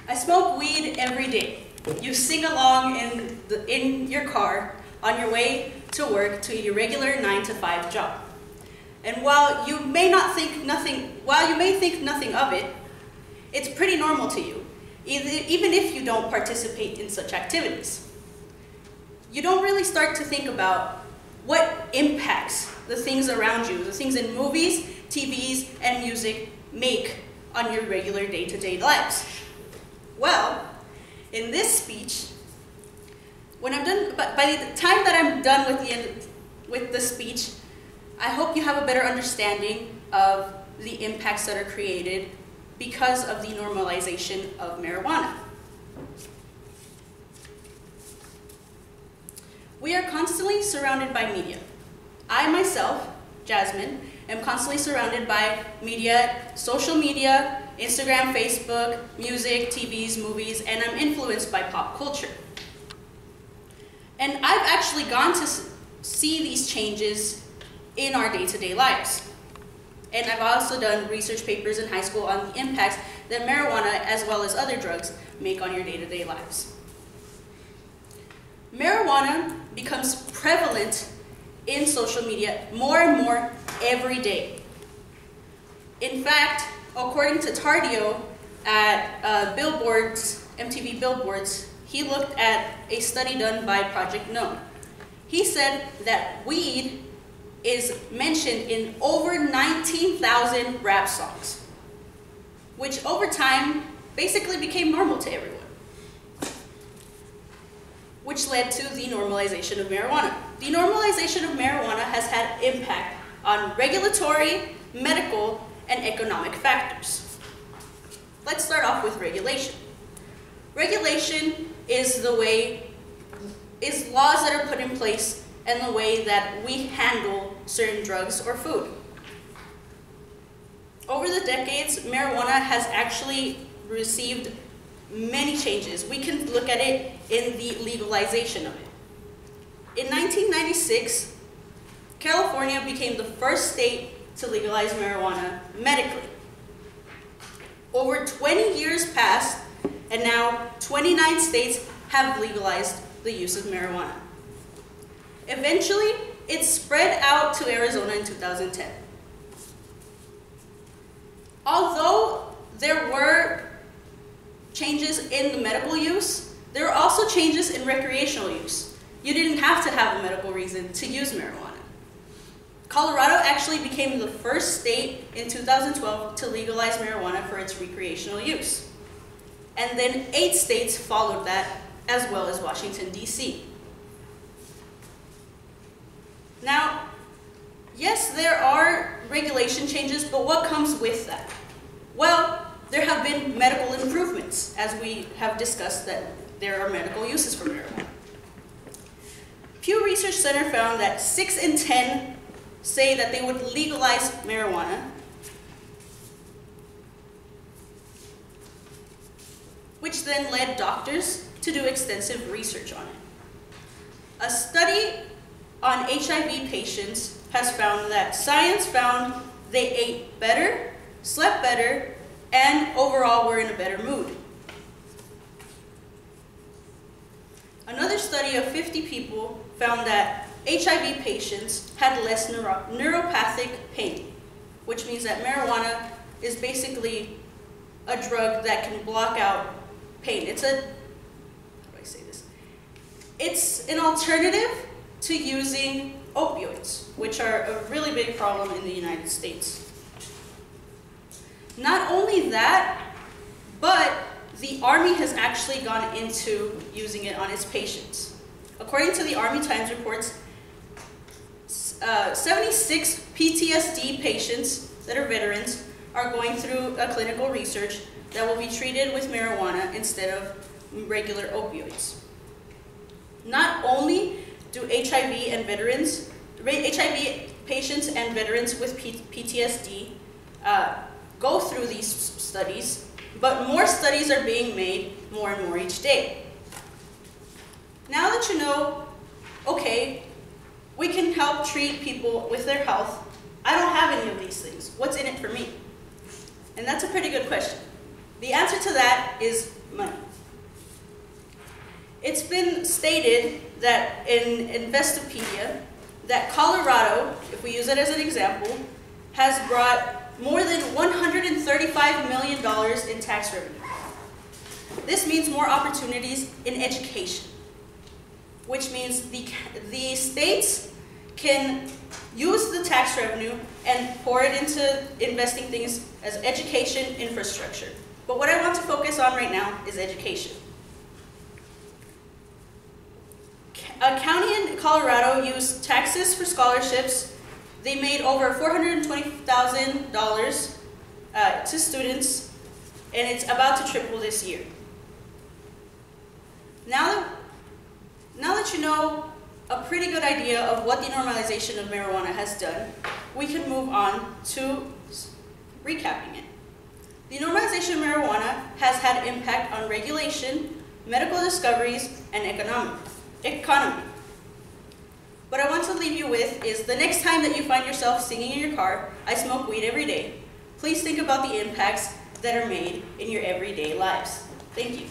I smoke weed every day. You sing along in your car on your way to work to your regular 9-to-5 job. And while you may think nothing of it, it's pretty normal to you, even if you don't participate in such activities. You don't really start to think about what impacts the things around you, the things in movies, TVs, and music make on your regular day-to-day lives. Well, in this speech, when I'm done, by the time that I'm done with the speech, I hope you have a better understanding of the impacts that are created because of the normalization of marijuana. We are constantly surrounded by media. I myself, Jasmine, am constantly surrounded by media, social media, Instagram, Facebook, music, TVs, movies, and I'm influenced by pop culture. And I've actually gone to see these changes in our day-to-day lives. And I've also done research papers in high school on the impacts that marijuana, as well as other drugs, make on your day-to-day lives. Marijuana becomes prevalent in social media more and more every day. In fact, according to Tardio at Billboards, MTV Billboards, he looked at a study done by Project Known. He said that weed is mentioned in over 19,000 rap songs, which over time basically became normal to everyone, which led to the normalization of marijuana. The normalization of marijuana has had impact on regulatory, medical, and economic factors. Let's start off with regulation. Regulation is laws that are put in place and the way that we handle certain drugs or food. Over the decades, marijuana has actually received many changes. We can look at it in the legalization of it. In 1996, California became the first state to legalize marijuana medically. Over 20 years passed, and now 29 states have legalized the use of marijuana. Eventually, it spread out to Arizona in 2010. Although there were changes in the medical use, there were also changes in recreational use. You didn't have to have a medical reason to use marijuana. Colorado actually became the first state in 2012 to legalize marijuana for its recreational use. And then 8 states followed that, as well as Washington, D.C. Now, yes, there are regulation changes, but what comes with that? Well, there have been medical improvements, as we have discussed that there are medical uses for marijuana. Pew Research Center found that 6 in 10 say that they would legalize marijuana, which then led doctors to do extensive research on it. A study on HIV patients has found that science found they ate better, slept better, and overall were in a better mood. Another study of 50 people found that HIV patients had less neuropathic pain, which means that marijuana is basically a drug that can block out pain. It's an alternative to using opioids, which are a really big problem in the United States. Not only that, but the Army has actually gone into using it on its patients. According to the Army Times reports, 76 PTSD patients that are veterans are going through a clinical research that will be treated with marijuana instead of regular opioids. Not only do HIV patients and veterans with PTSD go through these studies, but more studies are being made more and more each day. Now that you know, okay, we can help treat people with their health, I don't have any of these things. What's in it for me? And that's a pretty good question. The answer to that is money. It's been stated that in Investopedia that Colorado, if we use it as an example, has brought more than $135 million in tax revenue. This means more opportunities in education, which means the states can use the tax revenue and pour it into investing things as education infrastructure. But what I want to focus on right now is education. A county in Colorado used taxes for scholarships. They made over $420,000 to students, and it's about to triple this year. Now that you know a pretty good idea of what the normalization of marijuana has done, we can move on to recapping it. The normalization of marijuana has had impact on regulation, medical discoveries, and economy. What I want to leave you with is the next time that you find yourself singing in your car, "I smoke weed every day," please think about the impacts that are made in your everyday lives. Thank you.